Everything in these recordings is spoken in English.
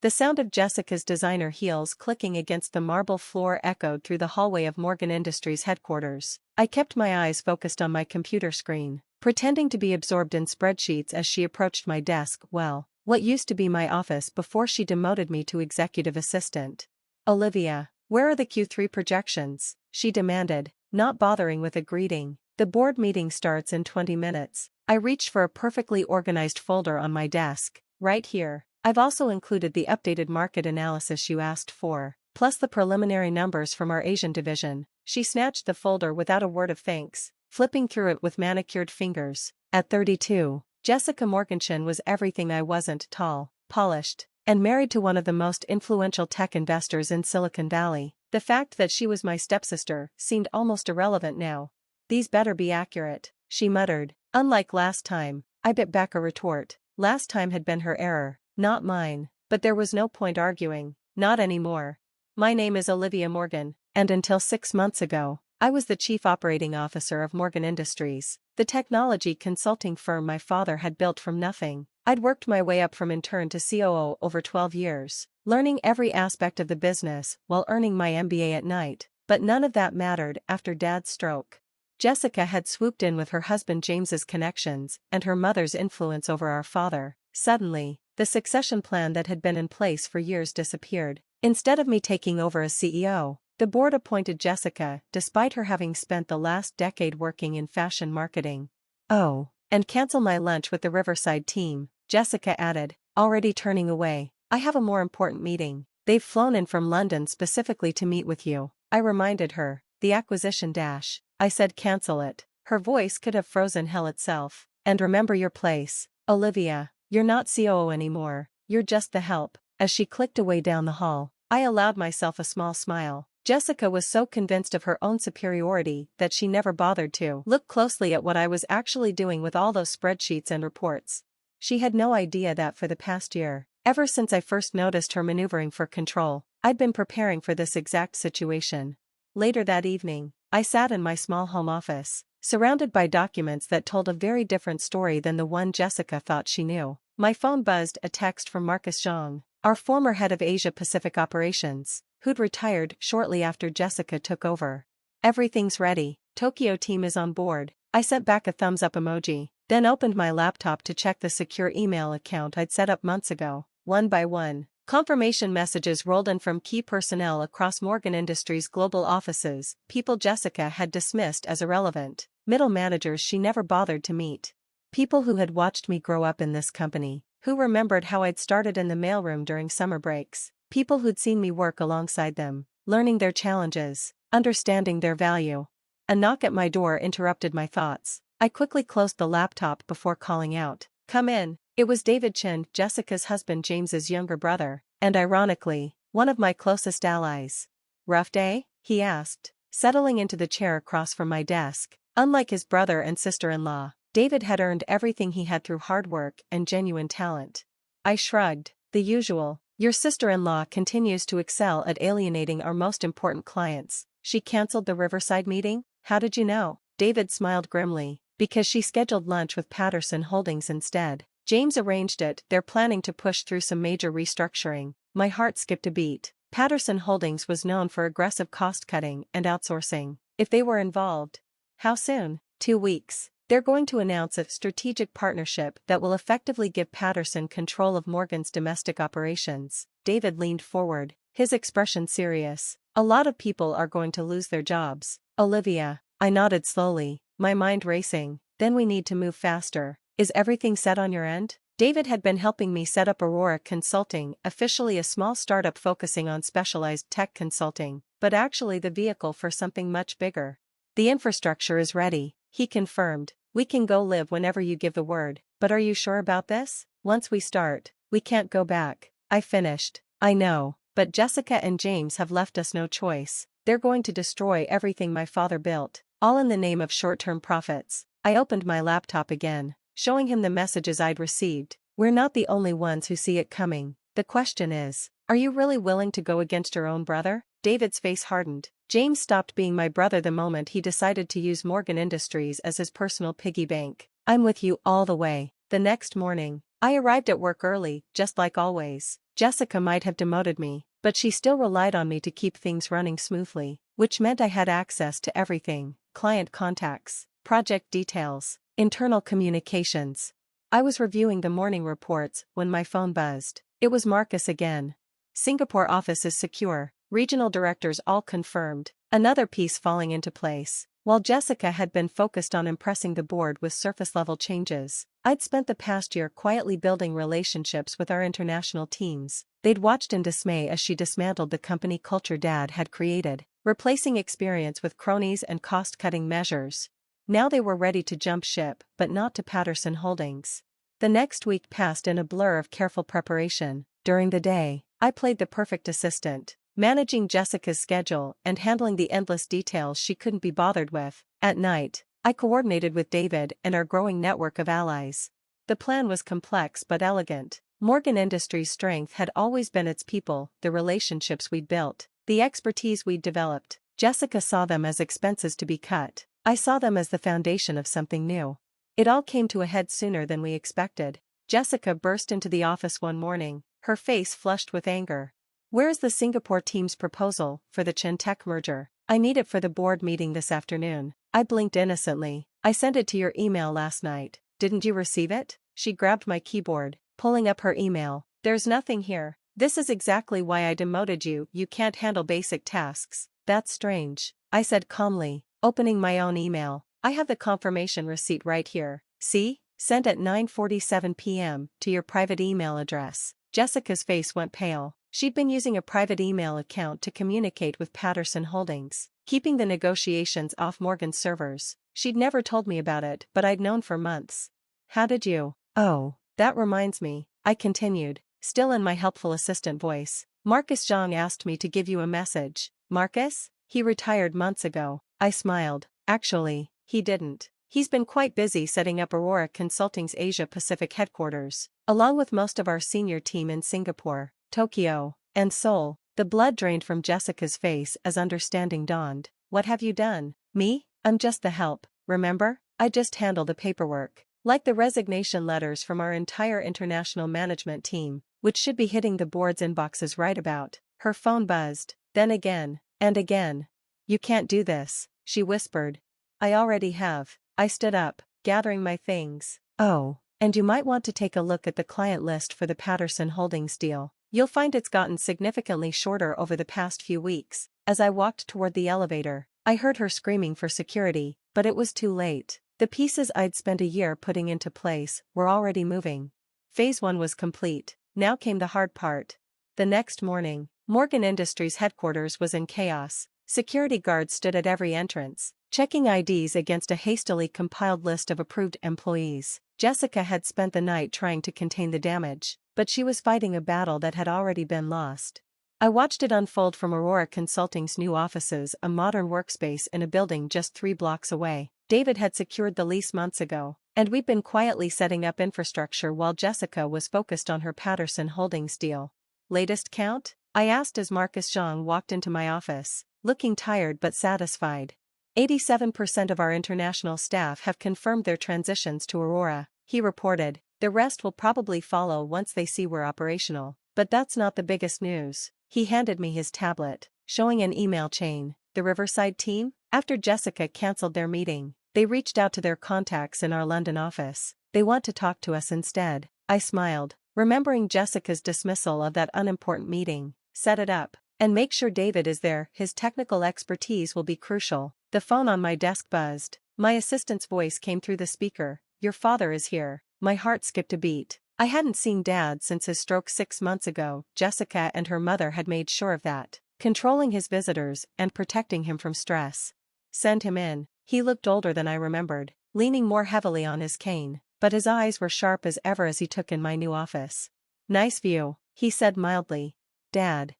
The sound of Jessica's designer heels clicking against the marble floor echoed through the hallway of Morgan Industries headquarters. I kept my eyes focused on my computer screen, pretending to be absorbed in spreadsheets as she approached my desk. Well, what used to be my office before she demoted me to executive assistant. "Olivia, where are the Q3 projections?" she demanded, not bothering with a greeting. "The board meeting starts in 20 minutes. I reached for a perfectly organized folder on my desk. "Right here. I've also included the updated market analysis you asked for, plus the preliminary numbers from our Asian division." She snatched the folder without a word of thanks, flipping through it with manicured fingers. At 32, Jessica Morgenstern was everything I wasn't: tall, polished, and married to one of the most influential tech investors in Silicon Valley. The fact that she was my stepsister seemed almost irrelevant now. "These better be accurate," she muttered. Unlike last time, I bit back a retort. Last time had been her error, not mine, but there was no point arguing. Not anymore. "My name is Olivia Morgan, and until 6 months ago, I was the chief operating officer of Morgan Industries, the technology consulting firm my father had built from nothing. I'd worked my way up from intern to COO over 12 years, learning every aspect of the business while earning my MBA at night, but none of that mattered after Dad's stroke. Jessica had swooped in with her husband James's connections and her mother's influence over our father. Suddenly, the succession plan that had been in place for years disappeared. Instead of me taking over as CEO, the board appointed Jessica, despite her having spent the last decade working in fashion marketing. "Oh, and cancel my lunch with the Riverside team," Jessica added, already turning away. "I have a more important meeting. They've flown in from London specifically to meet with you." I reminded her. "The acquisition dash." I said, "Cancel it." Her voice could have frozen hell itself. "And remember your place, Olivia. You're not COO anymore, you're just the help." As she clicked away down the hall, I allowed myself a small smile. Jessica was so convinced of her own superiority that she never bothered to look closely at what I was actually doing with all those spreadsheets and reports. She had no idea that for the past year, ever since I first noticed her maneuvering for control, I'd been preparing for this exact situation. Later that evening, I sat in my small home office, surrounded by documents that told a very different story than the one Jessica thought she knew. My phone buzzed, a text from Marcus Zhang, our former head of Asia-Pacific operations, who'd retired shortly after Jessica took over. "Everything's ready. Tokyo team is on board." I sent back a thumbs-up emoji, then opened my laptop to check the secure email account I'd set up months ago. One by one, confirmation messages rolled in from key personnel across Morgan Industries' global offices, people Jessica had dismissed as irrelevant, middle managers she never bothered to meet. People who had watched me grow up in this company, who remembered how I'd started in the mailroom during summer breaks, people who'd seen me work alongside them, learning their challenges, understanding their value. A knock at my door interrupted my thoughts. I quickly closed the laptop before calling out, "Come in." It was David Chin, Jessica's husband, James's younger brother, and ironically, one of my closest allies. "Rough day?" he asked, settling into the chair across from my desk. Unlike his brother and sister-in-law, David had earned everything he had through hard work and genuine talent. I shrugged. "The usual. Your sister-in-law continues to excel at alienating our most important clients. She canceled the Riverside meeting?" "How did you know?" David smiled grimly. "Because she scheduled lunch with Patterson Holdings instead. James arranged it. They're planning to push through some major restructuring." My heart skipped a beat. Patterson Holdings was known for aggressive cost-cutting and outsourcing. If they were involved. How soon? 2 weeks. They're going to announce a strategic partnership that will effectively give Patterson control of Morgan's domestic operations. David leaned forward, his expression serious. "A lot of people are going to lose their jobs, Olivia." I nodded slowly, my mind racing. "Then we need to move faster. Is everything set on your end?" David had been helping me set up Aurora Consulting, officially a small startup focusing on specialized tech consulting, but actually the vehicle for something much bigger. "The infrastructure is ready," he confirmed. "We can go live whenever you give the word. But are you sure about this? Once we start, we can't go back." I finished. "I know, but Jessica and James have left us no choice. They're going to destroy everything my father built, all in the name of short-term profits." I opened my laptop again, showing him the messages I'd received. "We're not the only ones who see it coming. The question is, are you really willing to go against your own brother?" David's face hardened. James stopped being my brother the moment he decided to use Morgan Industries as his personal piggy bank. "I'm with you all the way." The next morning, I arrived at work early, just like always. Jessica might have demoted me, but she still relied on me to keep things running smoothly, which meant I had access to everything: client contacts, project details, internal communications. I was reviewing the morning reports when my phone buzzed. It was Marcus again. Singapore office is secure, regional directors all confirmed, another piece falling into place. While Jessica had been focused on impressing the board with surface-level changes, I'd spent the past year quietly building relationships with our international teams. They'd watched in dismay as she dismantled the company culture Dad had created, replacing experience with cronies and cost-cutting measures. Now they were ready to jump ship, but not to Patterson Holdings. The next week passed in a blur of careful preparation. During the day, I played the perfect assistant, managing Jessica's schedule and handling the endless details she couldn't be bothered with. At night, I coordinated with David and our growing network of allies. The plan was complex but elegant. Morgan Industries' strength had always been its people, the relationships we'd built, the expertise we'd developed. Jessica saw them as expenses to be cut. I saw them as the foundation of something new. It all came to a head sooner than we expected. Jessica burst into the office one morning, her face flushed with anger. "Where's the Singapore team's proposal for the Chintech merger? I need it for the board meeting this afternoon." I blinked innocently. "I sent it to your email last night. Didn't you receive it?" She grabbed my keyboard, pulling up her email. "There's nothing here. This is exactly why I demoted you. You can't handle basic tasks." "That's strange," I said calmly, opening my own email. "I have the confirmation receipt right here. See? Sent at 9:47 p.m. to your private email address." Jessica's face went pale. She'd been using a private email account to communicate with Patterson Holdings, keeping the negotiations off Morgan's servers. She'd never told me about it, but I'd known for months. "How did you?" "Oh, that reminds me," I continued, still in my helpful assistant voice. "Marcus Zhang asked me to give you a message." "Marcus? He retired months ago." I smiled. "Actually, he didn't. He's been quite busy setting up Aurora Consulting's Asia-Pacific headquarters, along with most of our senior team in Singapore, Tokyo, and Seoul." The blood drained from Jessica's face as understanding dawned. "What have you done?" "Me? I'm just the help, remember? I just handle the paperwork. Like the resignation letters from our entire international management team, which should be hitting the board's inboxes right about." Her phone buzzed, then again, and again. "You can't do this," she whispered. "I already have." I stood up, gathering my things. "Oh, and you might want to take a look at the client list for the Patterson Holdings deal. You'll find it's gotten significantly shorter over the past few weeks." As I walked toward the elevator, I heard her screaming for security, but it was too late. The pieces I'd spent a year putting into place were already moving. Phase 1 was complete. Now came the hard part. The next morning, Morgan Industries headquarters was in chaos. Security guards stood at every entrance, checking IDs against a hastily compiled list of approved employees. Jessica had spent the night trying to contain the damage, but she was fighting a battle that had already been lost. I watched it unfold from Aurora Consulting's new offices, a modern workspace in a building just 3 blocks away. David had secured the lease months ago, and we'd been quietly setting up infrastructure while Jessica was focused on her Patterson Holdings deal. "Latest count?" I asked as Marcus Zhang walked into my office, looking tired but satisfied. 87% of our international staff have confirmed their transitions to Aurora," he reported. "The rest will probably follow once they see we're operational. But that's not the biggest news." He handed me his tablet, showing an email chain. "The Riverside team? After Jessica cancelled their meeting, they reached out to their contacts in our London office. They want to talk to us instead." I smiled, remembering Jessica's dismissal of that unimportant meeting. "Set it up. And make sure David is there. His technical expertise will be crucial." The phone on my desk buzzed. My assistant's voice came through the speaker. "Your father is here." My heart skipped a beat. I hadn't seen Dad since his stroke 6 months ago. Jessica and her mother had made sure of that, controlling his visitors and protecting him from stress. "Send him in." He looked older than I remembered, leaning more heavily on his cane, but his eyes were sharp as ever as he took in my new office. "Nice view," he said mildly. "Dad."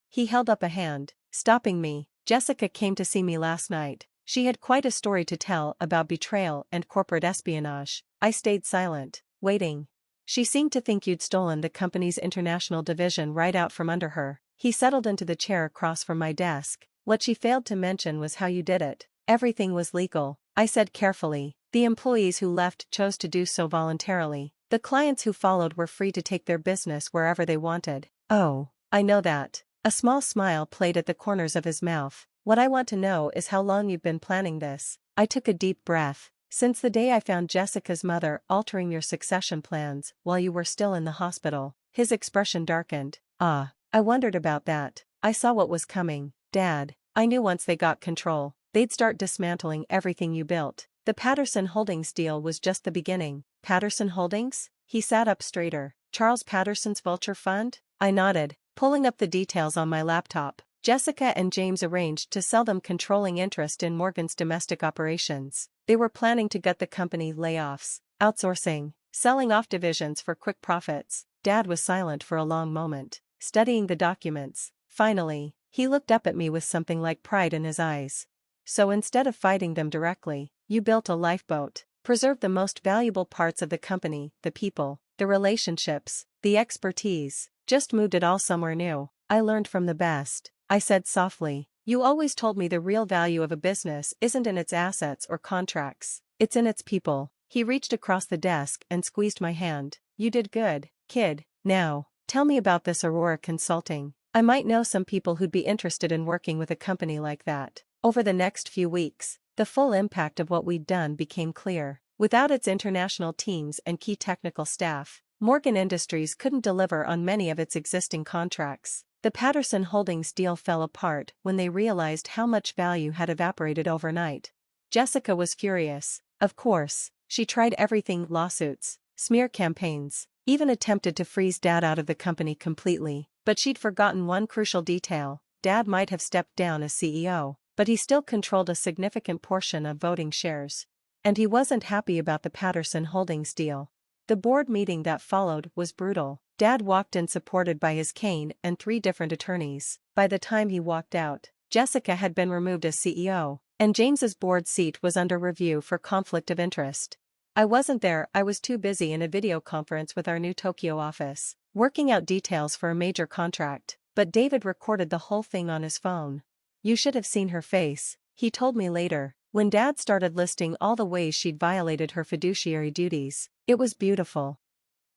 He held up a hand, stopping me. "Jessica came to see me last night. She had quite a story to tell about betrayal and corporate espionage." I stayed silent, waiting. "She seemed to think you'd stolen the company's international division right out from under her." He settled into the chair across from my desk. "What she failed to mention was how you did it." "Everything was legal," I said carefully, The employees who left chose to do so voluntarily. The clients who followed were free to take their business wherever they wanted. Oh, I know that. A small smile played at the corners of his mouth. What I want to know is how long you've been planning this. I took a deep breath. Since the day I found Jessica's mother altering your succession plans while you were still in the hospital. His expression darkened. Ah, I wondered about that. I saw what was coming, Dad. I knew once they got control, they'd start dismantling everything you built. The Patterson Holdings deal was just the beginning. Patterson Holdings? He sat up straighter. Charles Patterson's Vulture Fund? I nodded, pulling up the details on my laptop. Jessica and James arranged to sell them controlling interest in Morgan's domestic operations. They were planning to gut the company, layoffs, outsourcing, selling off divisions for quick profits. Dad was silent for a long moment, studying the documents. Finally, he looked up at me with something like pride in his eyes. So instead of fighting them directly, you built a lifeboat, preserved the most valuable parts of the company, the people, the relationships, the expertise, just moved it all somewhere new. I learned from the best, I said softly. You always told me the real value of a business isn't in its assets or contracts, it's in its people. He reached across the desk and squeezed my hand. You did good, kid. Now, tell me about this Aurora Consulting. I might know some people who'd be interested in working with a company like that. Over the next few weeks, the full impact of what we'd done became clear. Without its international teams and key technical staff, Morgan Industries couldn't deliver on many of its existing contracts. The Patterson Holdings deal fell apart when they realized how much value had evaporated overnight. Jessica was furious. Of course, she tried everything: lawsuits, smear campaigns, even attempted to freeze Dad out of the company completely. But she'd forgotten one crucial detail. Dad might have stepped down as CEO, but he still controlled a significant portion of voting shares. And he wasn't happy about the Patterson Holdings deal. The board meeting that followed was brutal. Dad walked in supported by his cane and 3 different attorneys. By the time he walked out, Jessica had been removed as CEO, and James's board seat was under review for conflict of interest. I wasn't there. I was too busy in a video conference with our new Tokyo office, working out details for a major contract, but David recorded the whole thing on his phone. You should have seen her face, he told me later, when Dad started listing all the ways she'd violated her fiduciary duties. It was beautiful.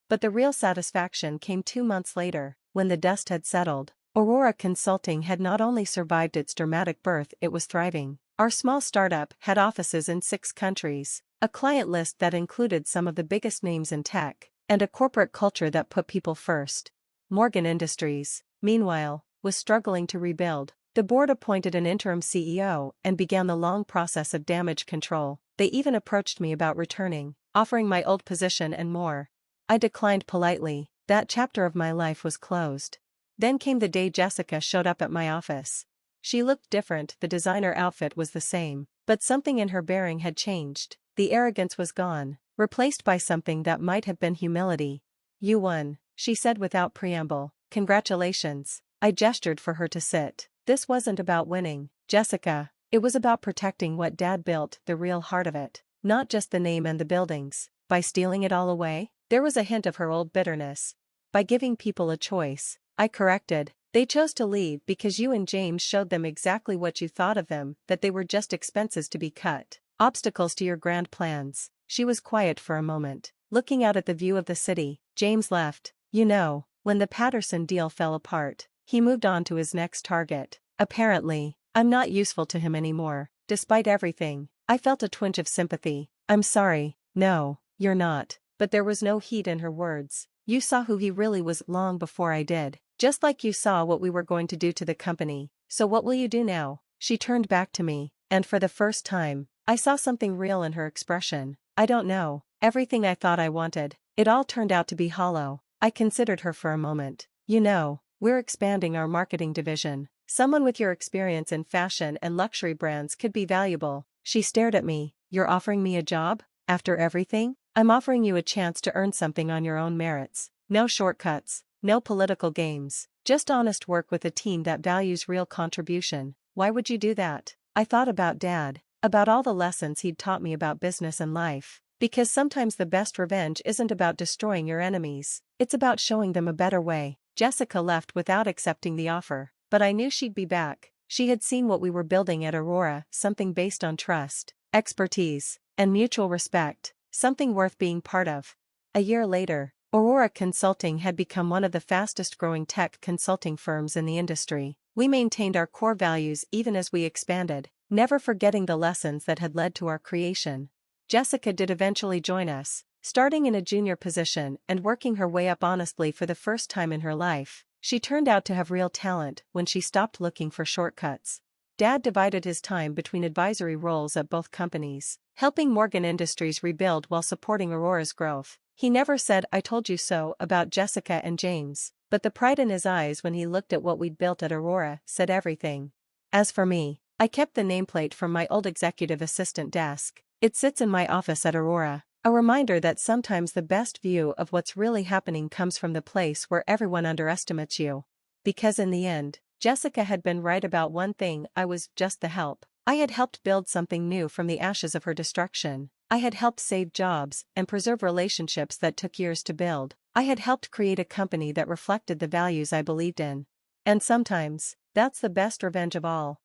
But the real satisfaction came 2 months later, when the dust had settled. Aurora Consulting had not only survived its dramatic birth, it was thriving. Our small startup had offices in 6 countries, a client list that included some of the biggest names in tech, and a corporate culture that put people first. Morgan Industries, meanwhile, was struggling to rebuild. The board appointed an interim CEO and began the long process of damage control. They even approached me about returning, offering my old position and more. I declined politely. That chapter of my life was closed. Then came the day Jessica showed up at my office. She looked different. The designer outfit was the same, but something in her bearing had changed. The arrogance was gone, replaced by something that might have been humility. You won, she said without preamble. Congratulations. I gestured for her to sit. This wasn't about winning, Jessica. It was about protecting what Dad built, the real heart of it, not just the name and the buildings. By stealing it all away? There was a hint of her old bitterness. By giving people a choice, I corrected. They chose to leave because you and James showed them exactly what you thought of them, that they were just expenses to be cut, obstacles to your grand plans. She was quiet for a moment, looking out at the view of the city. James left. You know, when the Patterson deal fell apart, he moved on to his next target. Apparently, I'm not useful to him anymore. Despite everything, I felt a twinge of sympathy. I'm sorry. No, you're not. But there was no heat in her words. You saw who he really was long before I did. Just like you saw what we were going to do to the company. So what will you do now? She turned back to me, and for the first time, I saw something real in her expression. I don't know. Everything I thought I wanted, it all turned out to be hollow. I considered her for a moment. You know, we're expanding our marketing division. Someone with your experience in fashion and luxury brands could be valuable. She stared at me. You're offering me a job? After everything? I'm offering you a chance to earn something on your own merits. No shortcuts, no political games, just honest work with a team that values real contribution. Why would you do that? I thought about Dad, about all the lessons he'd taught me about business and life. Because sometimes the best revenge isn't about destroying your enemies, it's about showing them a better way. Jessica left without accepting the offer, but I knew she'd be back. She had seen what we were building at Aurora, something based on trust, expertise, and mutual respect, something worth being part of. A year later, Aurora Consulting had become one of the fastest-growing tech consulting firms in the industry. We maintained our core values even as we expanded, never forgetting the lessons that had led to our creation. Jessica did eventually join us, starting in a junior position and working her way up honestly for the first time in her life. She turned out to have real talent when she stopped looking for shortcuts. Dad divided his time between advisory roles at both companies, helping Morgan Industries rebuild while supporting Aurora's growth. He never said "I told you so" about Jessica and James, but the pride in his eyes when he looked at what we'd built at Aurora said everything. As for me, I kept the nameplate from my old executive assistant desk. It sits in my office at Aurora, a reminder that sometimes the best view of what's really happening comes from the place where everyone underestimates you. Because in the end, Jessica had been right about one thing: I was just the help. I had helped build something new from the ashes of her destruction. I had helped save jobs and preserve relationships that took years to build. I had helped create a company that reflected the values I believed in. And sometimes, that's the best revenge of all.